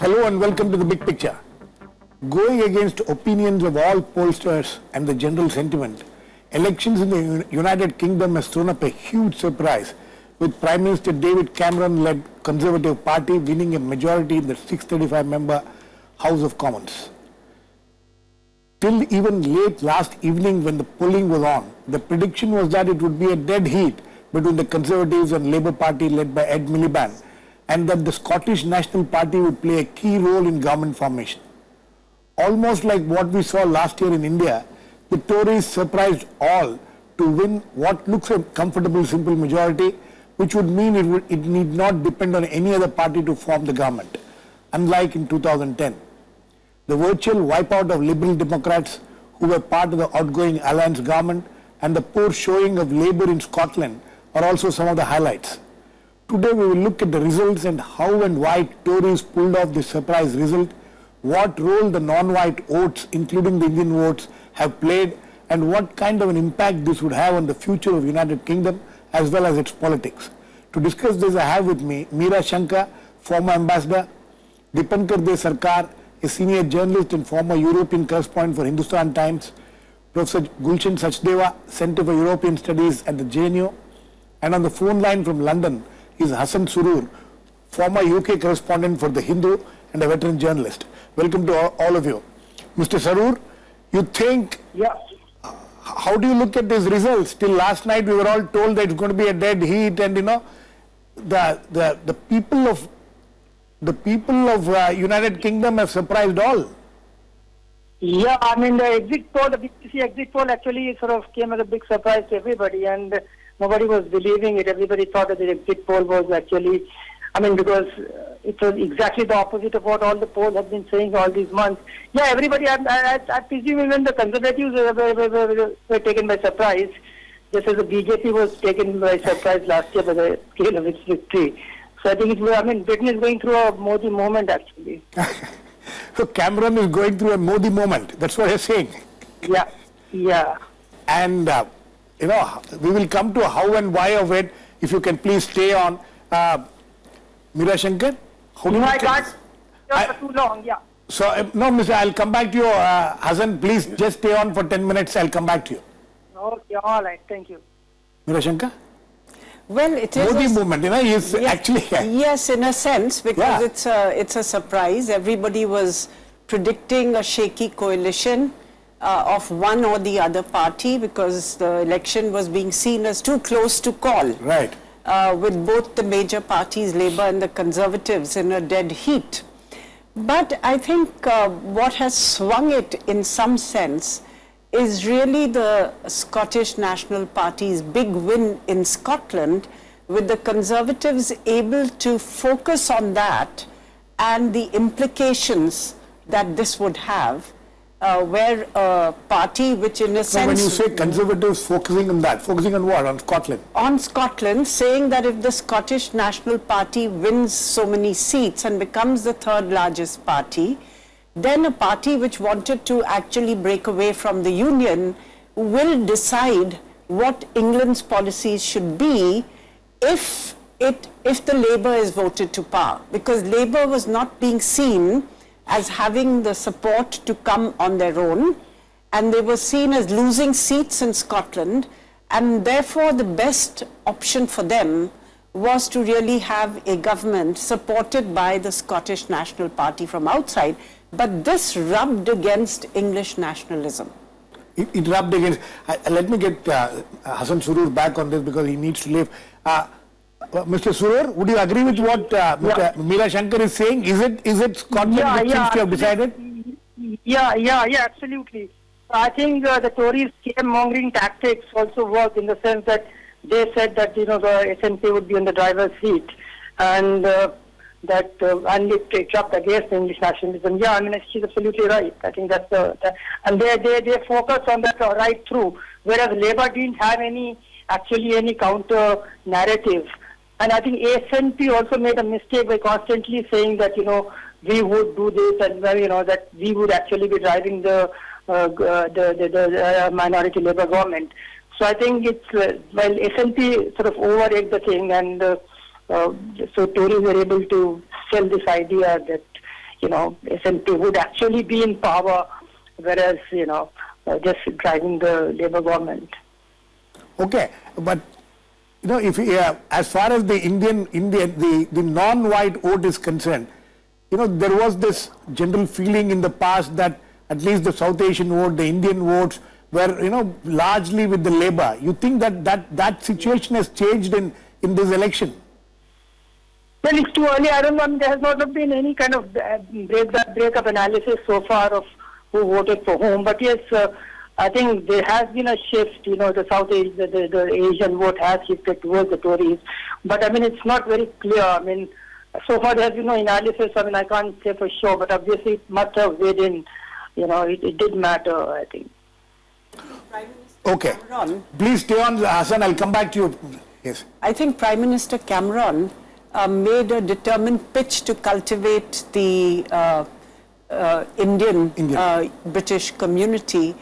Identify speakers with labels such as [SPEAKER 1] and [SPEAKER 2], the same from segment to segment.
[SPEAKER 1] Hello and welcome to The Big Picture. Going against opinions of all pollsters and the general sentiment, elections in the United Kingdom has thrown up a huge surprise, with Prime Minister David Cameron-led Conservative Party winning a majority in the 635-member House of Commons. Till even late last evening when the polling was on, the prediction was that it would be a dead heat between the Conservatives and Labour Party led by Ed Miliband, and that the Scottish National Party would play a key role in government formation. Almost like what we saw last year in India, the Tories surprised all to win what looks a comfortable simple majority, which would mean it need not depend on any other party to form the government, unlike in 2010. The virtual wipeout of Liberal Democrats who were part of the outgoing Alliance government and the poor showing of Labour in Scotland are also some of the highlights. Today we will look at the results and how and why Tories pulled off this surprise result, what role the non-white votes, including the Indian votes, have played, and what kind of an impact this would have on the future of United Kingdom as well as its politics. To discuss this, I have with me Meera Shankar, former ambassador, Dipankar De Sarkar, a senior journalist and former European correspondent for Hindustan Times, Professor Gulshan Sachdeva, Centre for European Studies at the JNU, and on the phone line from London is Hasan Surur, former UK correspondent for The Hindu and a veteran journalist. Welcome to all of you. Mr. Surur, you think, how do you look at these results? Till last night we were all told that it's going to be a dead heat, and the people of United Kingdom have surprised all.
[SPEAKER 2] Yeah, I mean the exit poll, the BBC exit poll actually sort of came as a big surprise to everybody, and nobody was believing it. Everybody thought that the exit poll was actually, because it was exactly the opposite of what all the polls have been saying all these months. Yeah, everybody, I presume even the Conservatives were taken by surprise, just as the BJP was taken by surprise last year by the scale of its victory. So I think Britain is going through a Modi moment actually.
[SPEAKER 1] So Cameron is going through a Modi moment. That's what you're saying.
[SPEAKER 2] Yeah.
[SPEAKER 1] And we will come to how and why of it. If you can please stay on. Meera Shankar?
[SPEAKER 2] I can't stay for too long, yeah.
[SPEAKER 1] So, no, Mr. I'll come back to you. Hassan, please just stay on for 10 minutes. I'll come back to you.
[SPEAKER 2] Okay, all right. Thank you.
[SPEAKER 1] Meera Shankar?
[SPEAKER 3] Well, it is
[SPEAKER 1] Modi movement,
[SPEAKER 3] yes,
[SPEAKER 1] actually.
[SPEAKER 3] Yes, in a sense, because it's a surprise. Everybody was predicting a shaky coalition of one or the other party, because the election was being seen as too close to call.
[SPEAKER 1] Right.
[SPEAKER 3] With both the major parties, Labour and the Conservatives, in a dead heat. But I think what has swung it in some sense is really the Scottish National Party's big win in Scotland, with the Conservatives able to focus on that and the implications that this would have, where a party which in a sense...
[SPEAKER 1] When you say Conservatives focusing on that, focusing on what? On Scotland?
[SPEAKER 3] On Scotland, saying that if the Scottish National Party wins so many seats and becomes the third largest party, then a party which wanted to actually break away from the Union will decide what England's policies should be if the Labour is voted to power. Because Labour was not being seen as having the support to come on their own, and they were seen as losing seats in Scotland, and therefore the best option for them was to really have a government supported by the Scottish National Party from outside. But this rubbed against English nationalism.
[SPEAKER 1] It rubbed against... let me get Hasan Surur back on this because he needs to leave. Mr. Surur, would you agree with what Meera Shankar is saying? Is it Scotland which seems to have decided?
[SPEAKER 2] Yeah, absolutely. I think the Tories' scaremongering tactics also worked in the sense that they said that the SNP would be in the driver's seat, and and it dropped against English nationalism. Yeah, she's absolutely right. I think that's and they focus on that right through, whereas Labour didn't have any counter narrative. And I think SNP also made a mistake by constantly saying that we would do this, and that we would actually be driving the minority Labour government. So I think it's SNP sort of over-egged the thing, and so Tories were able to sell this idea that SNP would actually be in power, whereas, just driving the Labour government.
[SPEAKER 1] Okay, but if as far as the the non-white vote is concerned, there was this general feeling in the past that at least the South Asian vote, the Indian votes were largely with the Labour. You think that situation has changed in this election?
[SPEAKER 2] Well, it's too early. I don't know. There has not been any kind of break-up analysis so far of who voted for whom. But yes, I think there has been a shift. The South Asian, the Asian vote has shifted towards the Tories. But it's not very clear. So far there has been no analysis. I can't say for sure. But obviously it must have weighed in. It did matter, I think.
[SPEAKER 1] Okay.
[SPEAKER 3] Cameron.
[SPEAKER 1] Please stay on, Hassan. I'll come back to you. Yes.
[SPEAKER 3] I think Prime Minister Cameron made a determined pitch to cultivate the Indian. British community,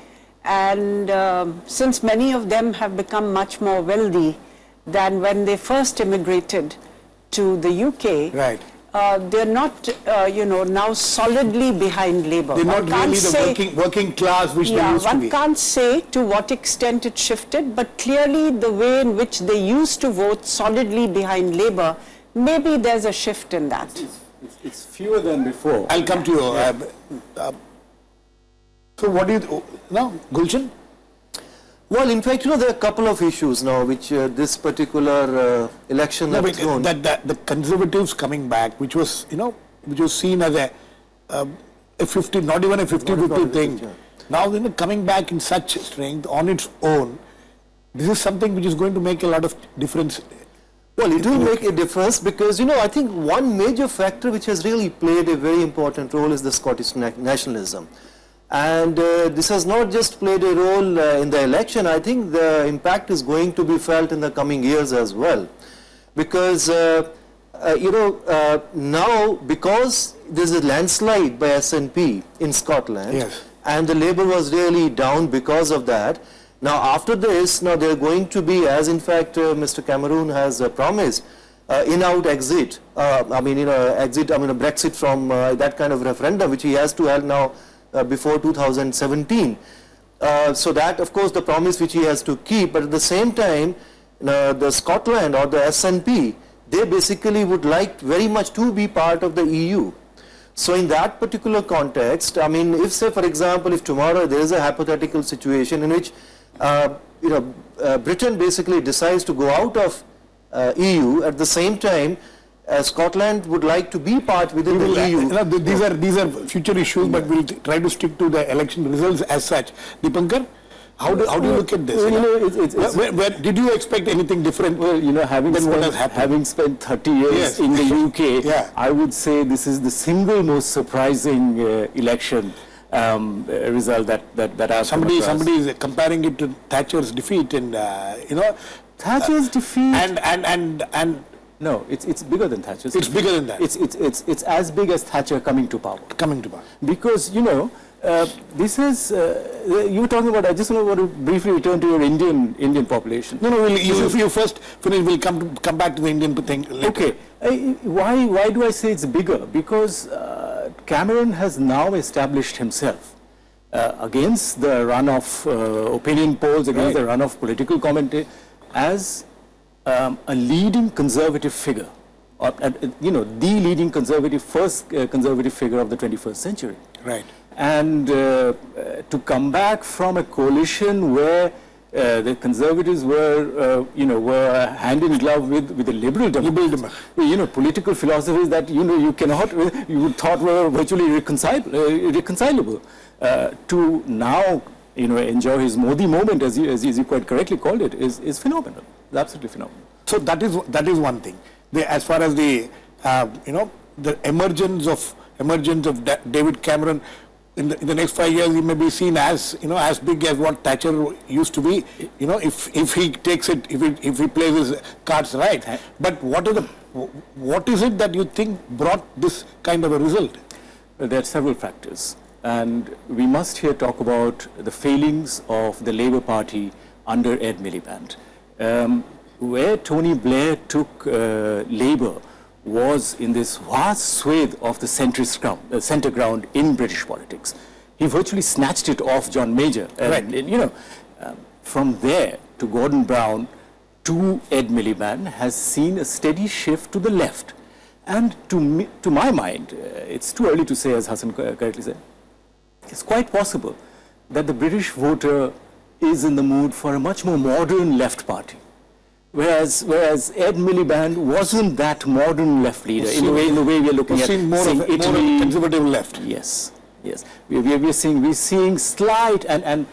[SPEAKER 3] and since many of them have become much more wealthy than when they first immigrated to the UK,
[SPEAKER 1] Right.
[SPEAKER 3] they're not, now solidly behind Labour.
[SPEAKER 1] They're
[SPEAKER 3] One
[SPEAKER 1] not
[SPEAKER 3] can't
[SPEAKER 1] really
[SPEAKER 3] say-
[SPEAKER 1] the working class which they
[SPEAKER 3] Yeah,
[SPEAKER 1] used to
[SPEAKER 3] one
[SPEAKER 1] be.
[SPEAKER 3] can't say to what extent it shifted, but clearly the way in which they used to vote solidly behind Labour, maybe there's a shift in that.
[SPEAKER 4] It's fewer than before.
[SPEAKER 1] I'll come to you. So what do you, Gulshan?
[SPEAKER 5] Well, in fact, there are a couple of issues now which this particular election
[SPEAKER 1] No,
[SPEAKER 5] have
[SPEAKER 1] but
[SPEAKER 5] thrown.
[SPEAKER 1] the Conservatives coming back, which was seen as a 50, not even a 50-50 thing.
[SPEAKER 5] yeah.
[SPEAKER 1] Now, coming back in such strength on its own, this is something which is going to make a lot of difference.
[SPEAKER 5] Well, it will make a difference because, I think one major factor which has really played a very important role is the Scottish nationalism. And this has not just played a role in the election. I think the impact is going to be felt in the coming years as well. Because, now, because there's a landslide by SNP in Scotland,
[SPEAKER 1] Yes.
[SPEAKER 5] and the Labour was really down because of that. Now, after this, they're going to be, as in fact Mr. Cameron has promised, in-out exit. a Brexit from that kind of referendum, which he has to have now before 2017. So that, of course, the promise which he has to keep. But at the same time, the Scotland or the SNP, they basically would like very much to be part of the EU. So in that particular context, if say, for example, if tomorrow there is a hypothetical situation in which Britain basically decides to go out of EU, at the same time Scotland would like to be part within the EU.
[SPEAKER 1] These are future issues, but we'll try to stick to the election results as such. Dipankar, how do you look at this? Where did you expect anything different?
[SPEAKER 4] Well, having spent 30 years
[SPEAKER 1] Yes.
[SPEAKER 4] in the UK,
[SPEAKER 1] Yeah.
[SPEAKER 4] I would say this is the single most surprising election result that I've come across.
[SPEAKER 1] Somebody is comparing it to Thatcher's defeat, and
[SPEAKER 4] Thatcher's defeat.
[SPEAKER 1] and
[SPEAKER 4] No, it's bigger than Thatcher's.
[SPEAKER 1] It's bigger than that.
[SPEAKER 4] It's as big as Thatcher coming to power.
[SPEAKER 1] coming to power.
[SPEAKER 4] Because this is you were talking about. I just want to briefly return to your Indian population.
[SPEAKER 1] No, if you first finish, we'll come back to the Indian thing later.
[SPEAKER 4] Okay, why do I say it's bigger? Because Cameron has now established himself against the run of opinion polls, against the run of political commentary, as a leading conservative figure, or the leading first conservative figure of the 21st century.
[SPEAKER 1] Right.
[SPEAKER 4] And to come back from a coalition where the Conservatives were hand in glove with the Liberal Democrats. Political philosophies that you would thought were virtually irreconcilable. To now enjoy his Modi moment, as you quite correctly called it, is phenomenal. It's absolutely phenomenal.
[SPEAKER 1] So that is one thing. As far as the the emergence of David Cameron in the next 5 years, he may be seen as as big as what Thatcher used to be. If he takes it, if he plays his cards right. But what is it that you think brought this kind of a result?
[SPEAKER 4] There are several factors, and we must here talk about the failings of the Labour Party under Ed Miliband. Where Tony Blair took Labour was in this vast swathe of the centre ground in British politics. He virtually snatched it off John Major. And, you know, from there to Gordon Brown to Ed Miliband has seen a steady shift to the left. And to my mind, it's too early to say, as Hassan correctly said, it's quite possible that the British voter is in the mood for a much more modern left party. Whereas Ed Miliband wasn't that modern left leader in the way we are looking at
[SPEAKER 1] more of a conservative left.
[SPEAKER 4] Yes, yes. We're seeing slight and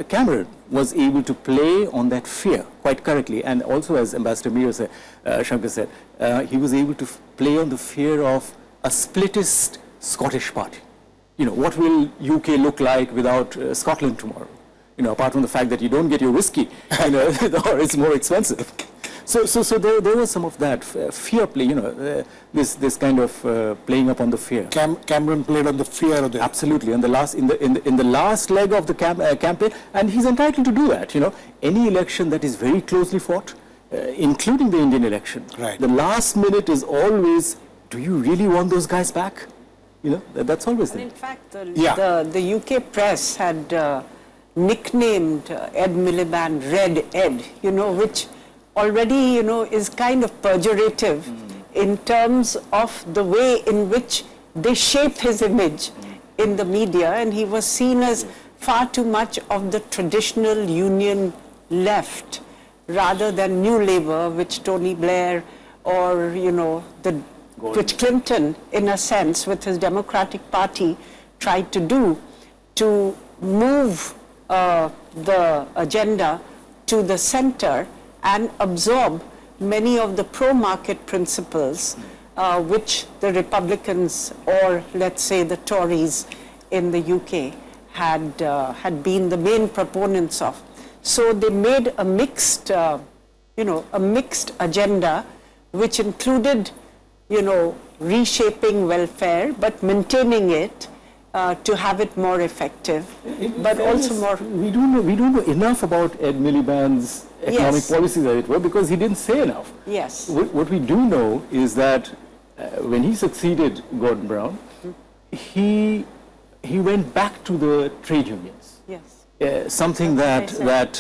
[SPEAKER 4] Cameron was able to play on that fear quite correctly, and also, as Ambassador Mir said, Shankar said, he was able to play on the fear of a splittist Scottish party. You know, what will UK look like without Scotland tomorrow? You know, apart from the fact that you don't get your whiskey, you know, or it's more expensive. So there was some of that fear play, you know, this kind of playing up on the fear.
[SPEAKER 1] Cameron played on the fear of the...
[SPEAKER 4] Absolutely, in the last leg of the campaign, and he's entitled to do that. You know, any election that is very closely fought, including the Indian election,
[SPEAKER 1] right.
[SPEAKER 4] The last minute is always, do you really want those guys back? You know, that's always
[SPEAKER 3] And
[SPEAKER 4] there.
[SPEAKER 3] in fact, the UK press had nicknamed Ed Miliband Red Ed, you know, which already, you know, is kind of pejorative in terms of the way in which they shape his image in the media, and he was seen as far too much of the traditional Union left rather than New Labour, which Tony Blair or, you know, which Clinton, in a sense, with his Democratic Party, tried to do to move the agenda to the centre and absorb many of the pro-market principles which the Republicans, or let's say the Tories in the UK, had been the main proponents of. So they made a mixed, a mixed agenda, which included, you know, reshaping welfare, but maintaining it to have it more effective, but also more...
[SPEAKER 4] We don't know enough about Ed Miliband's economic
[SPEAKER 3] Yes.
[SPEAKER 4] policies, as it were, because he didn't say enough.
[SPEAKER 3] Yes.
[SPEAKER 4] What we do know is that when he succeeded Gordon Brown, he went back to the trade unions.
[SPEAKER 3] Yes.
[SPEAKER 4] Something
[SPEAKER 3] That's
[SPEAKER 4] that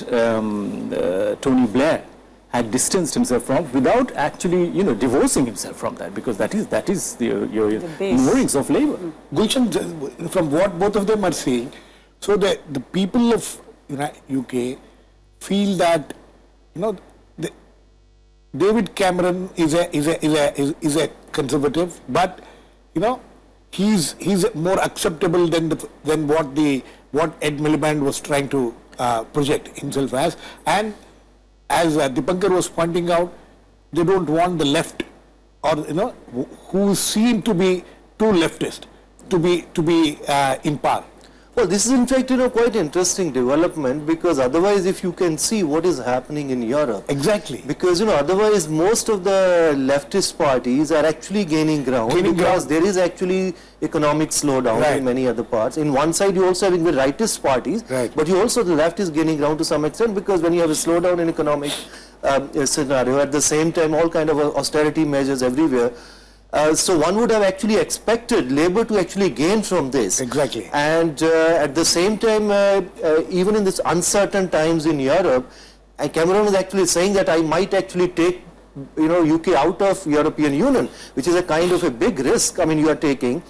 [SPEAKER 4] Tony Blair had distanced himself from without actually, you know, divorcing himself from that, because that is your
[SPEAKER 3] base.
[SPEAKER 4] moorings of labor.
[SPEAKER 1] Gulshan, from what both of them are saying, so the people of UK feel that, you know, David Cameron is a conservative, but, you know, he's more acceptable than what Ed Miliband was trying to project himself as, and as Dipankar was pointing out, they don't want the left, or, you know, who seem to be too leftist, to be in power.
[SPEAKER 5] Well, this is in fact, you know, quite interesting development, because otherwise, if you can see what is happening in Europe.
[SPEAKER 1] Exactly.
[SPEAKER 5] Because, you know, otherwise most of the leftist parties are actually gaining ground, because there is actually economic slowdown
[SPEAKER 1] Right.
[SPEAKER 5] in many other parts. In one side, you also having the rightist parties,
[SPEAKER 1] Right.
[SPEAKER 5] but you also, the left is gaining ground to some extent, because when you have a slowdown in economic scenario, at the same time, all kind of austerity measures everywhere. So one would have actually expected Labour to actually gain from this.
[SPEAKER 1] Exactly.
[SPEAKER 5] And at the same time, even in this uncertain times in Europe, and Cameron was actually saying that I might actually take, you know, UK out of European Union, which is a kind of a big risk, I mean, you are taking.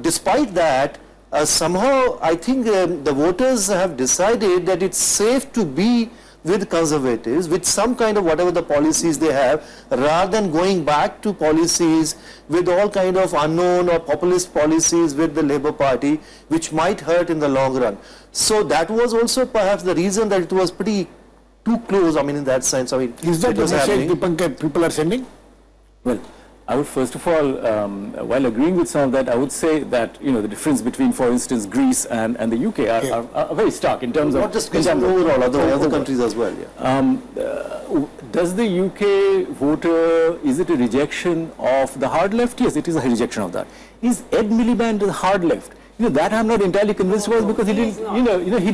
[SPEAKER 5] Despite that, somehow I think the voters have decided that it's safe to be with conservatives, with some kind of whatever the policies they have, rather than going back to policies with all kind of unknown or populist policies with the Labour Party, which might hurt in the long run. So that was also perhaps the reason that it was pretty too close, I mean, in that sense. I mean,
[SPEAKER 1] Is that
[SPEAKER 5] it
[SPEAKER 1] the
[SPEAKER 5] was
[SPEAKER 1] message
[SPEAKER 5] happening.
[SPEAKER 1] Dipankar people are sending?
[SPEAKER 4] Well, I would first of all, while agreeing with some of that, I would say that, you know, the difference between, for instance, Greece and the UK are very stark in terms of...
[SPEAKER 5] Not just Greece, overall, other countries as well. Yeah.
[SPEAKER 4] Does the UK voter, is it a rejection of the hard left? Yes, it is a rejection of that. Is Ed Miliband the hard left? You know, that I'm not entirely convinced about, because he didn't,
[SPEAKER 3] not.
[SPEAKER 4] he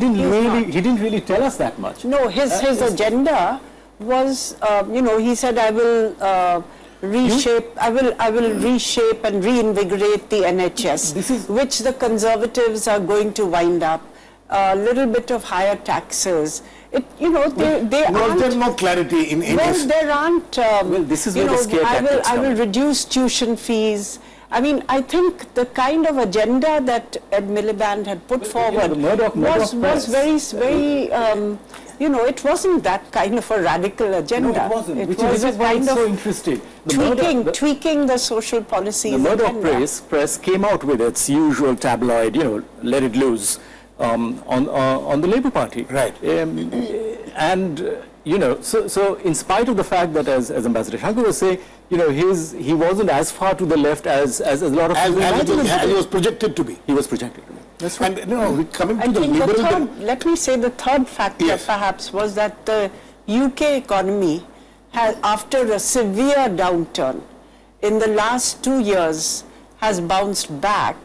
[SPEAKER 4] didn't really tell us that much.
[SPEAKER 3] No, his agenda was, he said, I will reshape, I will reshape and reinvigorate the NHS, which the Conservatives are going to wind up. A little bit of higher taxes. They
[SPEAKER 1] Was there
[SPEAKER 3] aren't.
[SPEAKER 1] no clarity in
[SPEAKER 3] Well,
[SPEAKER 1] this?
[SPEAKER 3] there aren't.
[SPEAKER 4] this is where the scare tactics
[SPEAKER 3] I will
[SPEAKER 4] come in.
[SPEAKER 3] reduce tuition fees. I mean, I think the kind of agenda that Ed Miliband had put forward
[SPEAKER 4] the Murdoch
[SPEAKER 3] was
[SPEAKER 4] press.
[SPEAKER 3] very, it wasn't that kind of a radical agenda.
[SPEAKER 4] No, it wasn't.
[SPEAKER 3] It
[SPEAKER 4] Which
[SPEAKER 3] was
[SPEAKER 4] is
[SPEAKER 3] a
[SPEAKER 4] why
[SPEAKER 3] kind
[SPEAKER 4] it's
[SPEAKER 3] of
[SPEAKER 4] so interesting. The
[SPEAKER 3] tweaking the social policies.
[SPEAKER 4] The Murdoch
[SPEAKER 3] agenda.
[SPEAKER 4] press came out with its usual tabloid, let it loose, on the Labour Party.
[SPEAKER 1] Right.
[SPEAKER 4] So in spite of the fact that, as Ambassador Shankar was saying, he wasn't as far to the left as a lot of people imagined him to
[SPEAKER 1] As
[SPEAKER 4] be.
[SPEAKER 1] it was projected to be.
[SPEAKER 4] He was projected to be. That's right.
[SPEAKER 1] And coming to
[SPEAKER 3] I
[SPEAKER 1] the
[SPEAKER 3] think the
[SPEAKER 1] liberal...
[SPEAKER 3] third, let me say the third factor
[SPEAKER 1] Yes.
[SPEAKER 3] perhaps was that the UK economy has, after a severe downturn in the last 2 years, has bounced back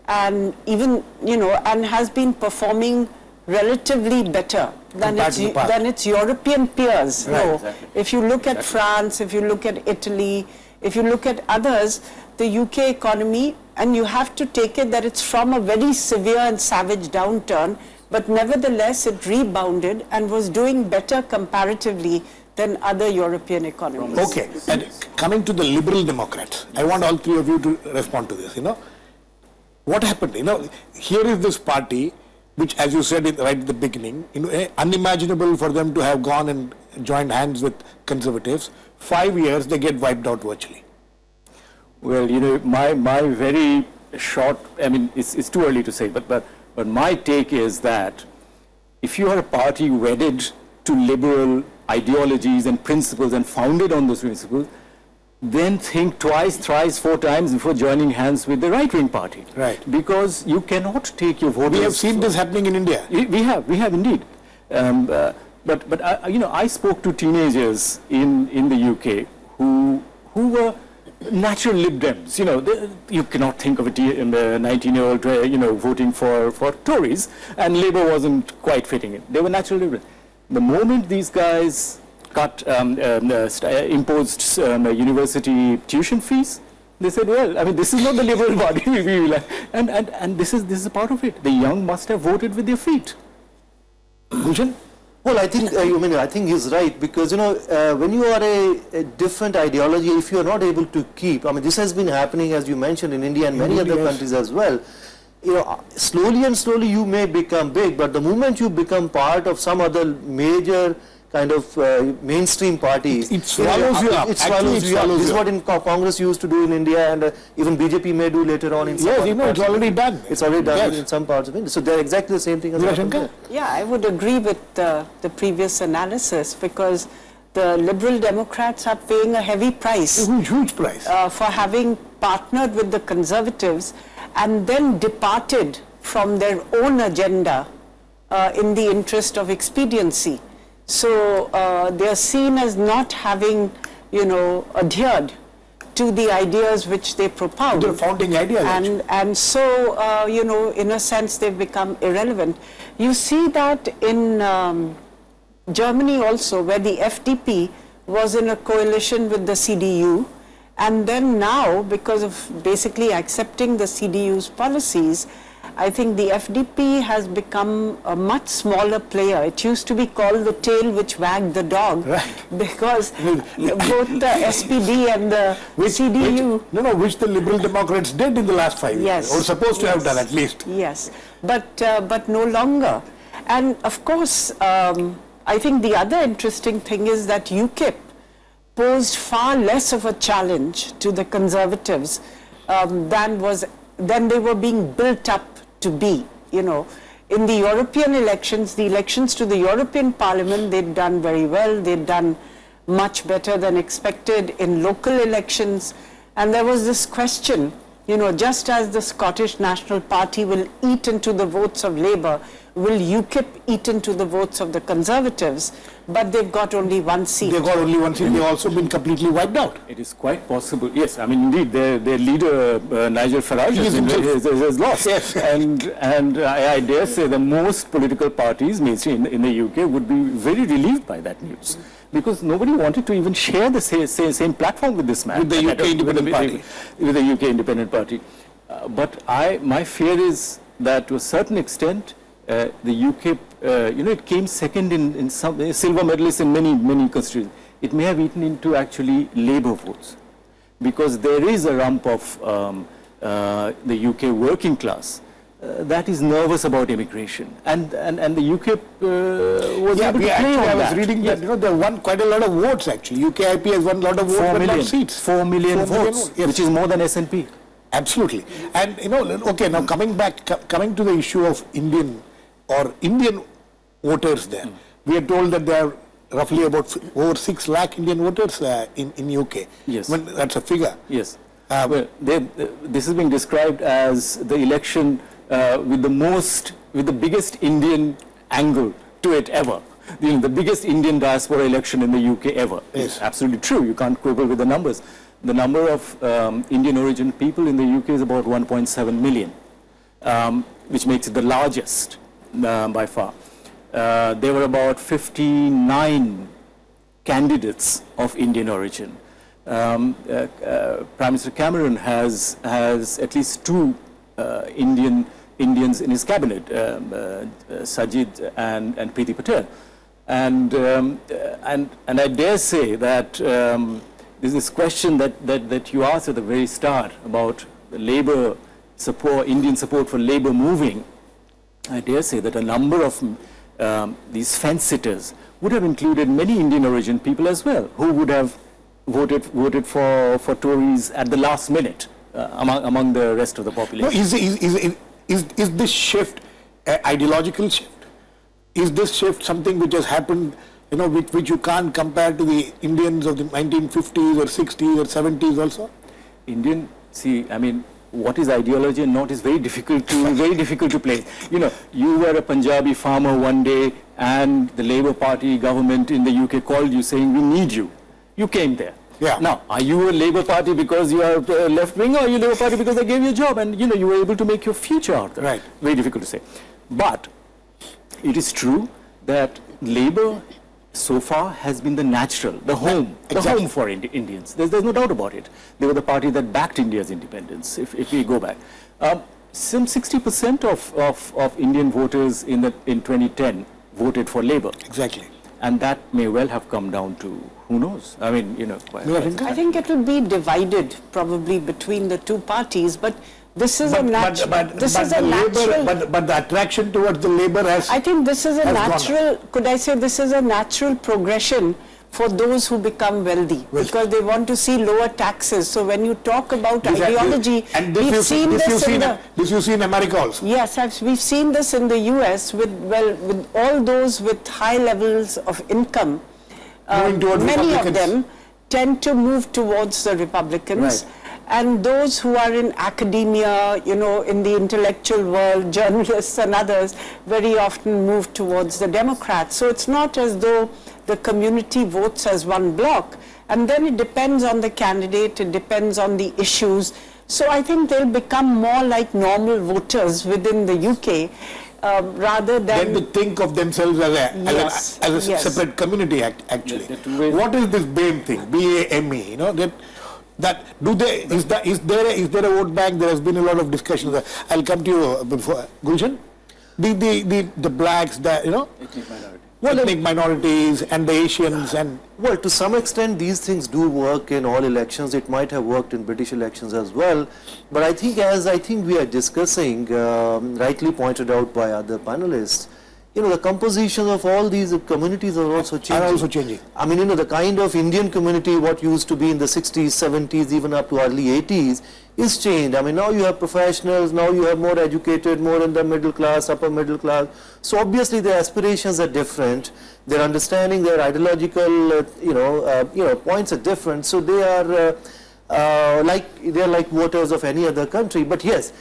[SPEAKER 3] and even, and has been performing relatively better than
[SPEAKER 1] Compared to the past.
[SPEAKER 3] its European peers.
[SPEAKER 1] Right.
[SPEAKER 4] Exactly.
[SPEAKER 3] If you look at France, if you look at Italy, if you look at others, the UK economy, and you have to take it that it's from a very severe and savage downturn, but nevertheless it rebounded and was doing better comparatively than other European economies.
[SPEAKER 1] Okay, and coming to the Liberal Democrats, I want all three of you to respond to this, What happened, here is this party, which as you said right at the beginning, unimaginable for them to have gone and joined hands with Conservatives. 5 years, they get wiped out virtually.
[SPEAKER 4] Well, my very short, it's too early to say, but my take is that if you are a party wedded to liberal ideologies and principles and founded on those principles, then think twice, thrice, 4 times before joining hands with the right-wing party.
[SPEAKER 1] Right.
[SPEAKER 4] Because you cannot take your voters.
[SPEAKER 1] We have seen this happening in India.
[SPEAKER 4] We have indeed. But I spoke to teenagers in the UK who were natural Lib Dems. You cannot think of a 19-year-old, voting for Tories, and Labour wasn't quite fitting in. They were natural Lib Dems. The moment these guys imposed university tuition fees, they said, well, this is not the Liberal Party. and this is a part of it. The young must have voted with their feet.
[SPEAKER 1] Bhushan?
[SPEAKER 5] Well, I think I think he's right, because when you are a different ideology, if you are not able to keep, this has been happening, as you mentioned, in India and many other countries as well. Slowly and slowly you may become big, but the moment you become part of some other major kind of mainstream party,
[SPEAKER 1] It swallows you up.
[SPEAKER 5] It
[SPEAKER 1] Actually,
[SPEAKER 5] swallows
[SPEAKER 1] it
[SPEAKER 5] you up.
[SPEAKER 1] swallows
[SPEAKER 5] This is
[SPEAKER 1] you
[SPEAKER 5] what in Congress used to do in India, and even BJP may do later on in some
[SPEAKER 1] Yes,
[SPEAKER 5] other
[SPEAKER 1] it's
[SPEAKER 5] parts of
[SPEAKER 1] already
[SPEAKER 5] India.
[SPEAKER 1] done.
[SPEAKER 5] It's already done
[SPEAKER 1] Yes.
[SPEAKER 5] in some parts of India. So they're exactly the same thing as
[SPEAKER 1] Veera
[SPEAKER 5] happened
[SPEAKER 1] Shankar?
[SPEAKER 5] there.
[SPEAKER 3] Yeah, I would agree with the previous analysis, because the Liberal Democrats are paying a heavy price
[SPEAKER 1] Huge price.
[SPEAKER 3] for having partnered with the Conservatives and then departed from their own agenda in the interest of expediency. So they are seen as not having, adhered to the ideas which they propound.
[SPEAKER 1] Their founding ideas, actually.
[SPEAKER 3] And so, in a sense, they've become irrelevant. You see that in Germany also, where the FDP was in a coalition with the CDU, and then now, because of basically accepting the CDU's policies, I think the FDP has become a much smaller player. It used to be called the tail which wagged the dog,
[SPEAKER 1] Right.
[SPEAKER 3] because both the SPD and the CDU...
[SPEAKER 1] Which the Liberal Democrats did in the last 5 years,
[SPEAKER 3] Yes.
[SPEAKER 1] or supposed to have
[SPEAKER 3] Yes.
[SPEAKER 1] done at least.
[SPEAKER 3] Yes, but no longer. And of course, I think the other interesting thing is that UKIP posed far less of a challenge to the Conservatives than they were being built up to be. In the European elections, the elections to the European Parliament, they'd done very well. They'd done much better than expected in local elections. And there was this question, just as the Scottish National Party will eat into the votes of Labour, will UKIP eat into the votes of the Conservatives? but they've got only one seat.
[SPEAKER 1] They've got only one seat. They've also been completely wiped out.
[SPEAKER 4] It is quite possible. Yes, I mean, indeed, their leader, Nigel Farage, has lost.
[SPEAKER 1] Yes.
[SPEAKER 4] And I dare say the most political parties, mainly in the UK, would be very relieved by that news. Because nobody wanted to even share the same platform with this man.
[SPEAKER 1] With the UK Independent Party.
[SPEAKER 4] With the UK Independent Party. But my fear is that to a certain extent, the UK, it came second in some silver medalists in many constituencies. It may have eaten into actually Labour votes, because there is a rump of the UK working class that is nervous about immigration, and the UK was able to play
[SPEAKER 1] actually,
[SPEAKER 4] on
[SPEAKER 1] I was
[SPEAKER 4] that.
[SPEAKER 1] reading
[SPEAKER 4] Yes.
[SPEAKER 1] that, they won quite a lot of votes actually. UKIP has won a lot of votes,
[SPEAKER 4] 4
[SPEAKER 1] but
[SPEAKER 4] million,
[SPEAKER 1] not seats.
[SPEAKER 4] 4 million
[SPEAKER 1] 4 million
[SPEAKER 4] votes,
[SPEAKER 1] yes.
[SPEAKER 4] which is more than SNP.
[SPEAKER 1] Absolutely. And okay, now coming to the issue of Indian voters there. We are told that there are roughly about over 6 lakh Indian voters in UK.
[SPEAKER 4] Yes.
[SPEAKER 1] When that's a figure.
[SPEAKER 4] Yes. Well, this is being described as the election with the biggest Indian angle to it ever. The biggest Indian diaspora election in the UK ever.
[SPEAKER 1] Yes.
[SPEAKER 4] It's absolutely true. You can't quibble with the numbers. The number of Indian origin people in the UK is about 1.7 million, which makes it the largest by far. There were about 59 candidates of Indian origin. Prime Minister Cameron has at least 2 Indians in his cabinet, Sajid and Priti Patel, and I dare say that there's this question that you asked at the very start about the Labour support, Indian support for Labour moving. I dare say that a number of these fence sitters would have included many Indian origin people as well, who would have voted for Tories at the last minute among the rest of the population.
[SPEAKER 1] No, is this shift an ideological shift? Is this shift something which has happened, which you can't compare to the Indians of the 1950s or 60s or 70s also?
[SPEAKER 4] What is ideology and not is very difficult to place. You were a Punjabi farmer one day, and the Labour Party government in the UK called you saying, "We need you." You came there.
[SPEAKER 1] Yeah.
[SPEAKER 4] Now, are you a Labour Party because you are left wing, or are you Labour Party because they gave you a job and you were able to make your future out there?
[SPEAKER 1] Right.
[SPEAKER 4] Very difficult to say. But it is true that Labour so far has been the home for Indians. There's no doubt about it. They were the party that backed India's independence, if we go back. Some 60% of Indian voters in 2010 voted for Labour.
[SPEAKER 1] Exactly.
[SPEAKER 4] And that may well have come down to, who knows?
[SPEAKER 3] I think it will be divided probably between the two parties, but this is a natural.
[SPEAKER 1] But the attraction towards the Labour has.
[SPEAKER 3] I think this is a
[SPEAKER 1] has gone
[SPEAKER 3] natural. Could I say this is a natural progression for those who become wealthy, because they want to see lower taxes. So when you talk about ideology, we've seen this in the.
[SPEAKER 1] This you see in America also.
[SPEAKER 3] Yes, we've seen this in the US with all those with high levels of income.
[SPEAKER 1] Moving towards
[SPEAKER 3] many of
[SPEAKER 1] Republicans.
[SPEAKER 3] them tend to move towards the Republicans.
[SPEAKER 1] Right.
[SPEAKER 3] And those who are in academia, in the intellectual world, journalists and others, very often move towards the Democrats. So it's not as though the community votes as one bloc. And then it depends on the candidate, it depends on the issues. So I think they'll become more like normal voters within the UK, rather than...
[SPEAKER 1] Then to think of themselves as a
[SPEAKER 3] Yes.
[SPEAKER 1] separate community actually.
[SPEAKER 4] Yeah, the two ways.
[SPEAKER 1] What is this BAME thing? BAME, is there a vote bank? There has been a lot of discussion. I'll come to you before. Gulshan? The blacks,
[SPEAKER 4] Ethnic minority.
[SPEAKER 1] ethnic minorities and the Asians and...
[SPEAKER 5] Well, to some extent, these things do work in all elections. It might have worked in British elections as well. But I think we are discussing, rightly pointed out by other panelists, the composition of all these communities are also changing. I mean, the kind of Indian community, what used to be in the 60s, 70s, even up to early 80s, is changed. I mean, now you have professionals, now you have more educated, more in the middle class, upper middle class. So obviously their aspirations are different. Their understanding, their ideological, points are different. So they are like voters of any other country. But yes,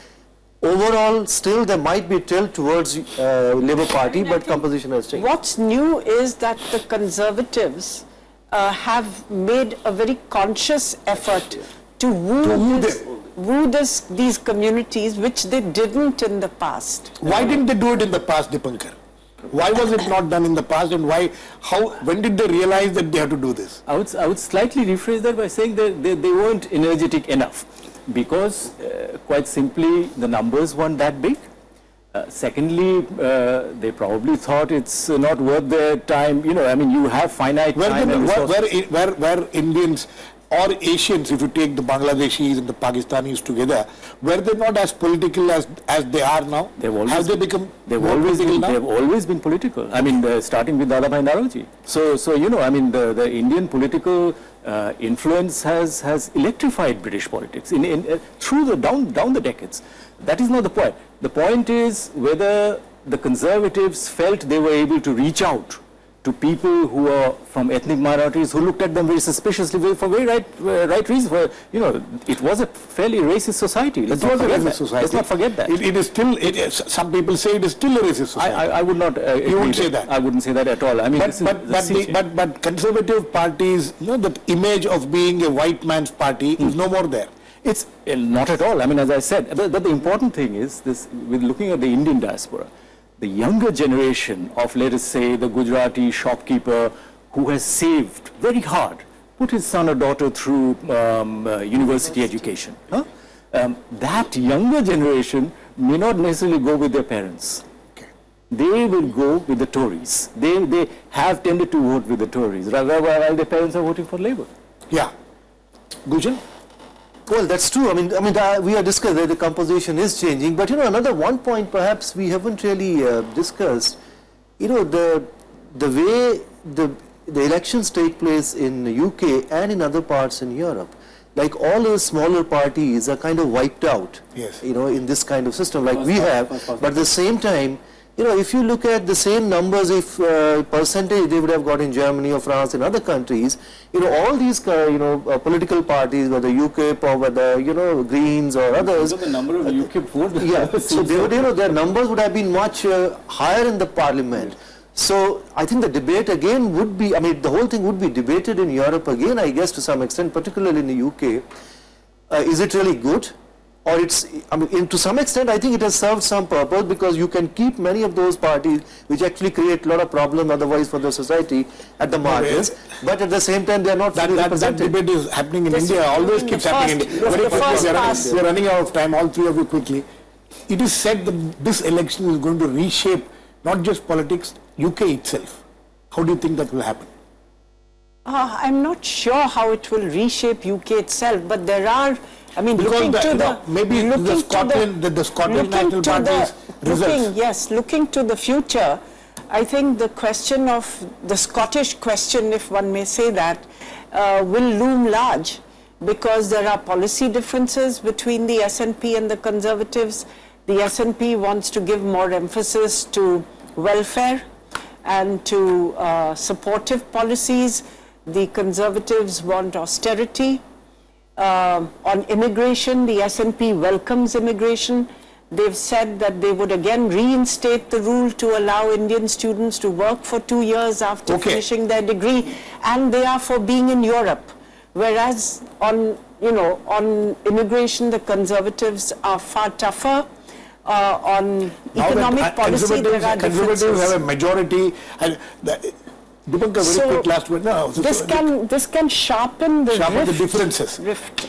[SPEAKER 5] overall still there might be tilt towards Labour Party, but composition has changed.
[SPEAKER 3] What's new is that the Conservatives have made a very conscious effort to woo these communities, which they didn't in the past.
[SPEAKER 1] Why didn't they do it in the past, Dipankar? Why was it not done in the past, and when did they realize that they have to do this?
[SPEAKER 4] I would slightly rephrase that by saying that they weren't energetic enough, because quite simply the numbers weren't that big. Secondly, they probably thought it's not worth their time. You know, I mean, you have finite time and resources.
[SPEAKER 1] Where Indians or Asians, if you take the Bangladeshis and the Pakistanis together, were they not as political as they are now? Have they become more political now?
[SPEAKER 4] They've always been political. I mean, starting with Dadabhai Naoroji. So you know, I mean, the Indian political influence has electrified British politics through down the decades. That is not the point. The point is whether the Conservatives felt they were able to reach out to people who are from ethnic minorities, who looked at them very suspiciously for very right reasons. For, you know, it was a fairly racist society. Let's not forget that.
[SPEAKER 1] It is still. Some people say it is still a racist society.
[SPEAKER 4] I would not.
[SPEAKER 1] You wouldn't say that.
[SPEAKER 4] I wouldn't say that at all. I mean,
[SPEAKER 1] but conservative parties, you know, that image of being a white man's party is no more there.
[SPEAKER 4] It's not at all. I mean, as I said, but the important thing is this: with looking at the Indian diaspora, the younger generation of, let us say, the Gujarati shopkeeper who has saved very hard, put his son or daughter through university education. That younger generation may not necessarily go with their parents.
[SPEAKER 1] Okay.
[SPEAKER 4] They will go with the Tories. They have tended to vote with the Tories, rather while their parents are voting for Labour.
[SPEAKER 1] Yeah. Gujan?
[SPEAKER 5] Well, that's true. I mean, we are discussing that the composition is changing, but you know, another one point perhaps we haven't really discussed. You know, the way the elections take place in the UK and in other parts in Europe, like all the smaller parties are kind of wiped out.
[SPEAKER 1] Yes.
[SPEAKER 5] You know, in this kind of system, like we have. But at the same time, you know, if you look at the same numbers, if percentage they would have got in Germany or France and other countries, you know, all these, political parties, whether UK or whether, you know, Greens or others.
[SPEAKER 4] Look at the number of UK voters.
[SPEAKER 5] Yeah, so they would, you know, their numbers would have been much higher in the parliament. So I think the debate again would be, I mean, the whole thing would be debated in Europe again, I guess, to some extent, particularly in the UK. Is it really good? Or it's, I mean, to some extent, I think it has served some purpose, because you can keep many of those parties which actually create a lot of problem otherwise for the society at the margins, but at the same time they are not fully
[SPEAKER 1] That
[SPEAKER 5] represented.
[SPEAKER 1] debate is happening in India, always keeps happening in India. Very quickly, we are running out of time, all three of you quickly. It is said that this election is going to reshape not just politics, UK itself. How do you think that will happen?
[SPEAKER 3] I'm not sure how it will reshape UK itself, but there are, I mean, looking to the
[SPEAKER 1] Scotland National Party's results.
[SPEAKER 3] Looking to the future, I think the question of the Scottish question, if one may say that, will loom large, because there are policy differences between the SNP and the Conservatives. The SNP wants to give more emphasis to welfare and to supportive policies. The Conservatives want austerity. On immigration, the SNP welcomes immigration. They've said that they would again reinstate the rule to allow Indian students to work for 2 years after finishing their degree, and they are for being in Europe. Whereas on immigration, the Conservatives are far tougher. On economic policy, there are differences.
[SPEAKER 1] Conservatives have a majority, and Dipankar, very quick last word. No,
[SPEAKER 3] this can sharpen the
[SPEAKER 1] differences.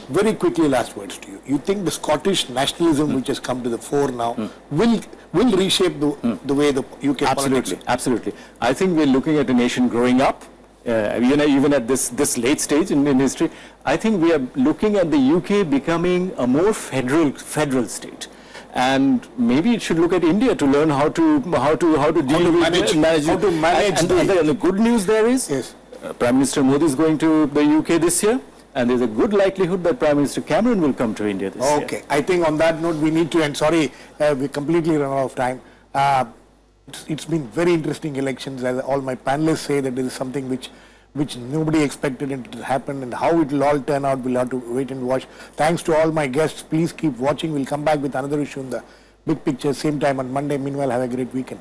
[SPEAKER 1] Very quickly, last words to you. You think the Scottish nationalism, which has come to the fore now, will reshape the way the UK politics?
[SPEAKER 4] Absolutely. I think we're looking at a nation growing up. Even at this late stage in history, I think we are looking at the UK becoming a more federal state. And maybe it should look at India to learn how to manage. And the good news there is, Prime Minister Modi is going to the UK this year, and there's a good likelihood that Prime Minister Cameron will come to India this year.
[SPEAKER 1] Okay, I think on that note we need to end. Sorry, we completely run out of time. It's been very interesting elections. As all my panelists say, that it is something which which nobody expected it to happen, and how it will all turn out, we'll have to wait and watch. Thanks to all my guests. Please keep watching. We'll come back with another issue in the big picture, same time on Monday. Meanwhile, have a great weekend.